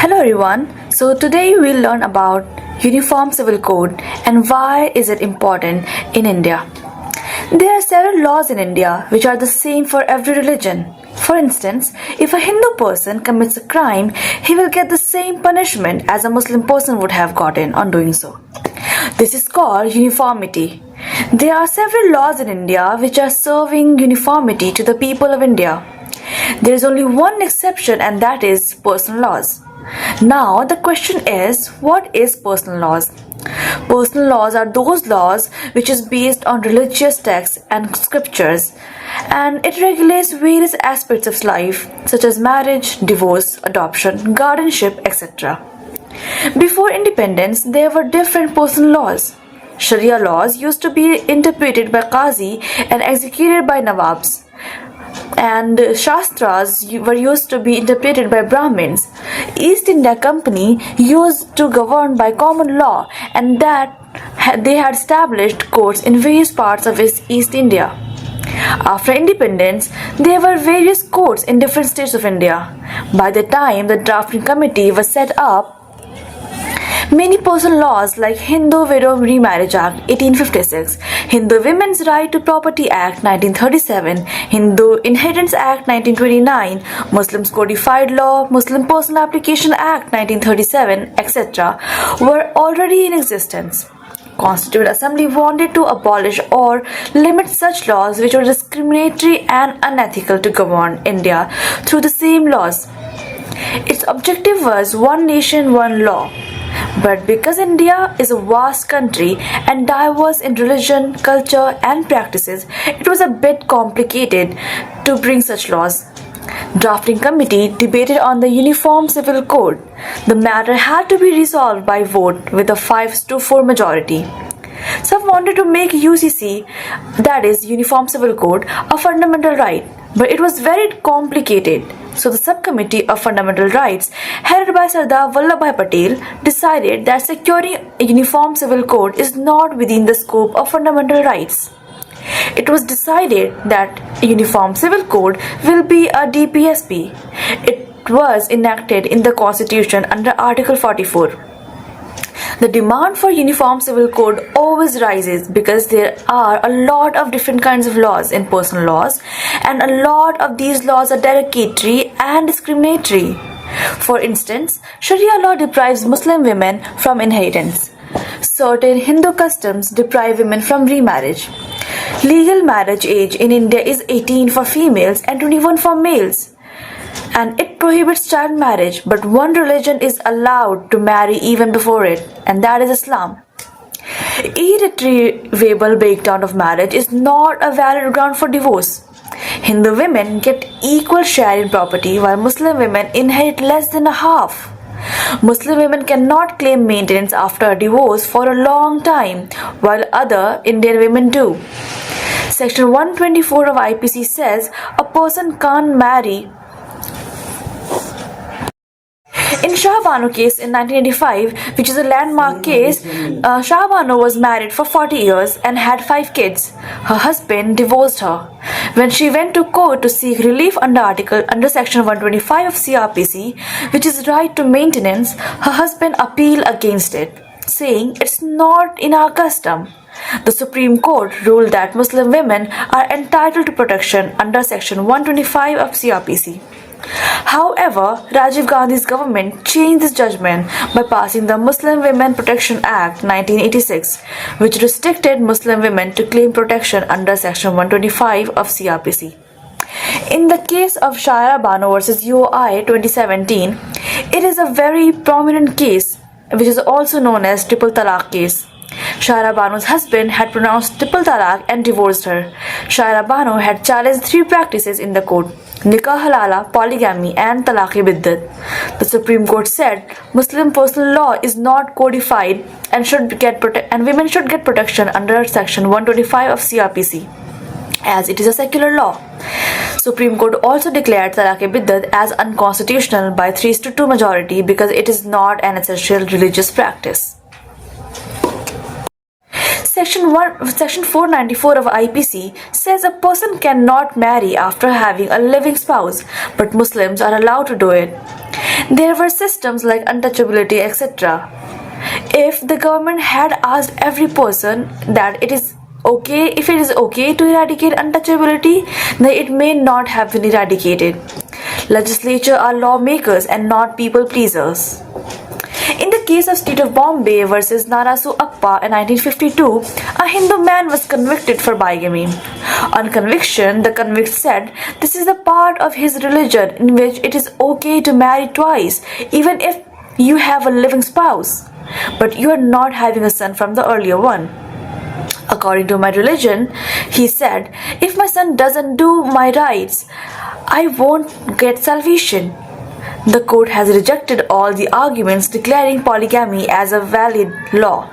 Hello everyone. So today we'll learn about Uniform Civil Code and why is it important in India. There are several laws in India which are the same for every religion. For instance, if a Hindu person commits a crime, he will get the same punishment as a Muslim person would have gotten on doing so. This is called uniformity. There are several laws in India which are serving uniformity to the people of India. There is only one exception, and that is personal laws. Now the question is, what is personal laws? Personal laws are those laws which is based on religious texts and scriptures, and it regulates various aspects of life such as marriage, divorce, adoption, guardianship, etc. Before independence, there were different personal laws. Sharia laws used to be interpreted by Qazi and executed by Nawabs, and Shastras were used to be interpreted by Brahmins. East India Company used to govern by common law, and that they had established courts in various parts of East India. After independence, there were various courts in different states of India. By the time the drafting committee was set up, many personal laws like Hindu Widow Remarriage Act 1856, Hindu Women's Right to Property Act 1937, Hindu Inheritance Act 1929, Muslims Codified Law, Muslim Personal Application Act 1937, etc. were already in existence. Constituent Assembly wanted to abolish or limit such laws which were discriminatory and unethical to govern India through the same laws. Its objective was one nation, one law. But because India is a vast country and diverse in religion, culture, and practices, it was a bit complicated to bring such laws. Drafting committee debated on the Uniform Civil Code. The matter had to be resolved by vote with a 5-4 majority. Some wanted to make UCC, that is Uniform Civil Code, a fundamental right, but it was very complicated. So the Subcommittee of Fundamental Rights, headed by Sardar Vallabhbhai Patel, decided that securing a Uniform Civil Code is not within the scope of fundamental rights. It was decided that a Uniform Civil Code will be a DPSP. It was enacted in the Constitution under Article 44. The demand for Uniform Civil Code always rises because there are a lot of different kinds of laws in personal laws, and a lot of these laws are derogatory and discriminatory. For instance, Sharia law deprives Muslim women from inheritance. Certain Hindu customs deprive women from remarriage. Legal marriage age in India is 18 for females and 21 for males. And it prohibits child marriage, but one religion is allowed to marry even before it, and that is Islam. Irretrievable breakdown of marriage is not a valid ground for divorce. Hindu women get equal share in property while Muslim women inherit less than a half. Muslim women cannot claim maintenance after a divorce for a long time, while other Indian women do. Section 124 of IPC says a person can't marry. In Shah Bano case in 1985, which is a landmark case, Shah Bano was married for 40 years and had 5 kids. Her husband divorced her. When she went to court to seek relief under Section 125 of CRPC, which is right to maintenance, her husband appealed against it, saying it's not in our custom. The Supreme Court ruled that Muslim women are entitled to protection under Section 125 of CRPC. However, Rajiv Gandhi's government changed this judgment by passing the Muslim Women Protection Act 1986, which restricted Muslim women to claim protection under Section 125 of CRPC. In the case of Shaira Bano vs. UOI 2017, it is a very prominent case, which is also known as Triple Talaq case. Shaira Bano's husband had pronounced triple talaq and divorced her. Shaira Bano had challenged 3 practices in the court: nikah halala, polygamy, and talaq-e-biddat. The Supreme Court said Muslim personal law is not codified and women should get protection under Section 125 of CRPC, as it is a secular law. Supreme Court also declared talaq-e-biddat as unconstitutional by 3-2 majority because it is not an essential religious practice. Section 494 of IPC says a person cannot marry after having a living spouse, but Muslims are allowed to do it. There were systems like untouchability, etc. If the government had asked every person that it is okay to eradicate untouchability, then it may not have been eradicated. Legislature are lawmakers and not people pleasers. In the case of State of Bombay versus Narasu Appa in 1952, a Hindu man was convicted for bigamy. On conviction, the convict said this is the part of his religion in which it is okay to marry twice, even if you have a living spouse, but you are not having a son from the earlier one. According to my religion, he said, if my son doesn't do my rites, I won't get salvation. The court has rejected all the arguments declaring polygamy as a valid law.